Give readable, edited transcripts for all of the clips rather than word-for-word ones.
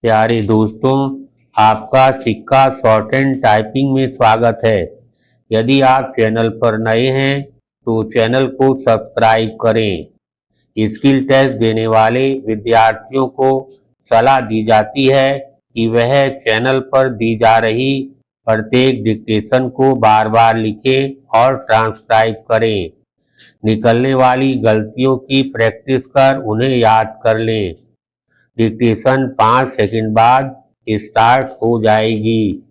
प्यारे दोस्तों, आपका सिक्का शॉर्ट एंड टाइपिंग में स्वागत है। यदि आप चैनल पर नए हैं तो चैनल को सब्सक्राइब करें। स्किल टेस्ट देने वाले विद्यार्थियों को सलाह दी जाती है कि वह चैनल पर दी जा रही प्रत्येक डिक्टेशन को बार बार लिखें और ट्रांसक्राइब करें। निकलने वाली गलतियों की प्रैक्टिस कर उन्हें याद कर लें। डिक्टेशन 5 सेकंड बाद स्टार्ट हो जाएगी।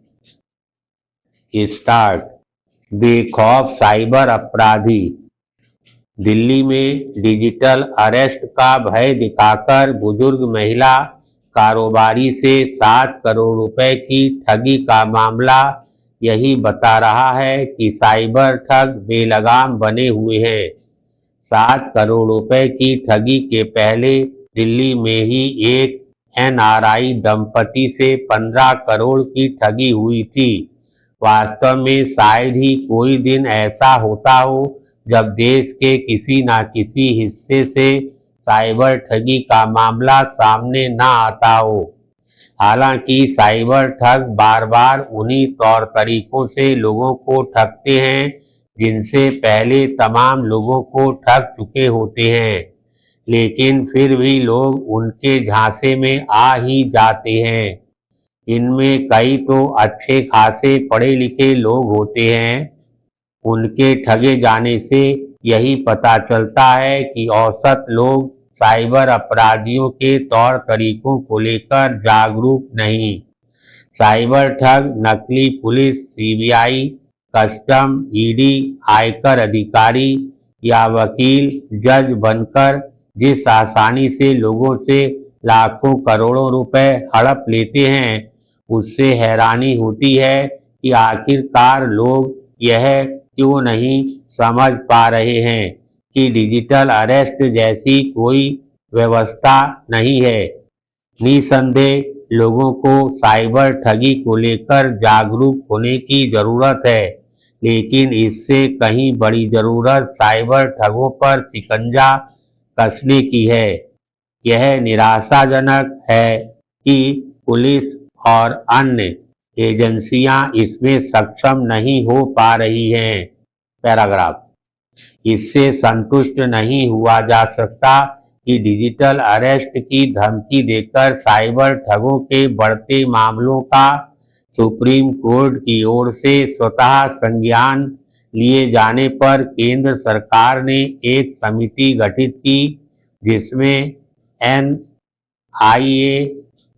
स्टार्ट। बेखौफ साइबर अपराधी। दिल्ली में डिजिटल अरेस्ट का भय दिखाकर बुजुर्ग महिला कारोबारी से 7 करोड़ रुपए की ठगी का मामला यही बता रहा है कि साइबर ठग बेलगाम बने हुए हैं। 7 करोड़ रुपए की ठगी के पहले दिल्ली में ही एक एनआरआई दंपति से 15 करोड़ की ठगी हुई थी। वास्तव में शायद ही कोई दिन ऐसा होता हो जब देश के किसी न किसी हिस्से से साइबर ठगी का मामला सामने न आता हो। हालांकि साइबर ठग बार बार उन्हीं तौर तरीकों से लोगों को ठगते हैं जिनसे पहले तमाम लोगों को ठग चुके होते हैं, लेकिन फिर भी लोग उनके झांसे में आ ही जाते हैं। इनमें कई तो अच्छे खासे पढ़े लिखे लोग होते हैं। उनके ठगे जाने से यही पता चलता है कि औसत लोग साइबर अपराधियों के तौर तरीकों को लेकर जागरूक नहीं। साइबर ठग नकली पुलिस, सीबीआई, कस्टम, ईडी, आयकर अधिकारी या वकील, जज बनकर जिस आसानी से लोगों से लाखों करोड़ों रुपए हड़प लेते हैं, उससे हैरानी होती है कि आखिरकार लोग यह क्यों नहीं समझ पा रहे हैं कि डिजिटल अरेस्ट जैसी कोई व्यवस्था नहीं है। निसंदेह लोगों को साइबर ठगी को लेकर जागरूक होने की जरूरत है, लेकिन इससे कहीं बड़ी जरूरत साइबर ठगों पर शिकंजा कसने की है। यह निराशाजनक है कि पुलिस और अन्य एजेंसियां इसमें सक्षम नहीं हो पा रही हैं। पैराग्राफ। इससे संतुष्ट नहीं हुआ जा सकता कि डिजिटल अरेस्ट की धमकी देकर साइबर ठगों के बढ़ते मामलों का सुप्रीम कोर्ट की ओर से स्वतः संज्ञान लिए जाने पर केंद्र सरकार ने एक समिति गठित की जिसमें NIA,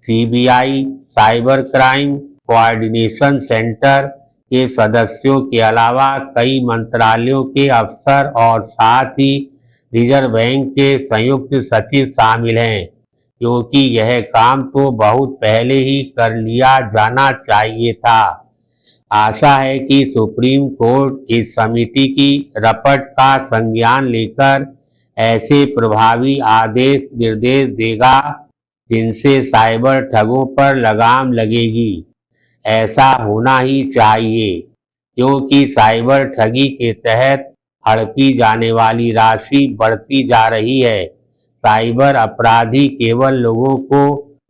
CBI, cyber crime coordination centre के सदस्यों के अलावा कई मंत्रालयों के अफसर और साथ ही रिजर्व बैंक के संयुक्त सचिव शामिल हैं, क्योंकि यह काम तो बहुत पहले ही कर लिया जाना चाहिए था। आशा है कि सुप्रीम कोर्ट इस समिति की रपट का संज्ञान लेकर ऐसे प्रभावी आदेश निर्देश देगा जिनसे साइबर ठगों पर लगाम लगेगी। ऐसा होना ही चाहिए, क्योंकि साइबर ठगी के तहत हड़पी जाने वाली राशि बढ़ती जा रही है। साइबर अपराधी केवल लोगों को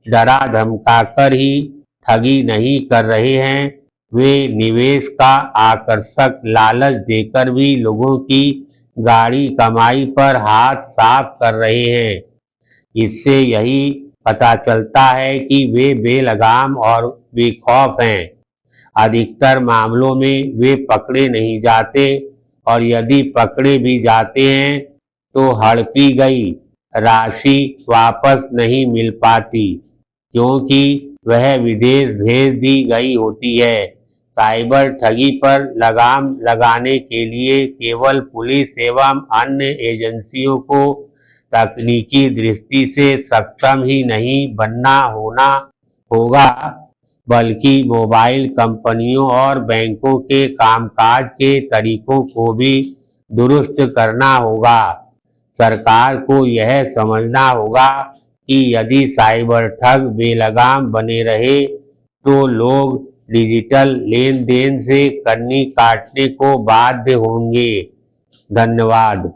डरा धमकाकर ही ठगी नहीं कर रहे हैं, वे निवेश का आकर्षक लालच देकर भी लोगों की गाढ़ी कमाई पर हाथ साफ कर रहे हैं। इससे यही पता चलता है कि वे बेलगाम और बेखौफ हैं। अधिकतर मामलों में वे पकड़े नहीं जाते, और यदि पकड़े भी जाते हैं तो हड़पी गई राशि वापस नहीं मिल पाती, क्योंकि वह विदेश भेज दी गई होती है। साइबर ठगी पर लगाम लगाने के लिए केवल पुलिस एवं अन्य एजेंसियों को तकनीकी दृष्टि से सक्षम ही नहीं बनना होगा, बल्कि मोबाइल कंपनियों और बैंकों के कामकाज के तरीकों को भी दुरुस्त करना होगा। सरकार को यह समझना होगा कि यदि साइबर ठग बेलगाम बने रहे तो लोग डिजिटल लेन देन से कन्नी काटने को बाध्य होंगे। धन्यवाद।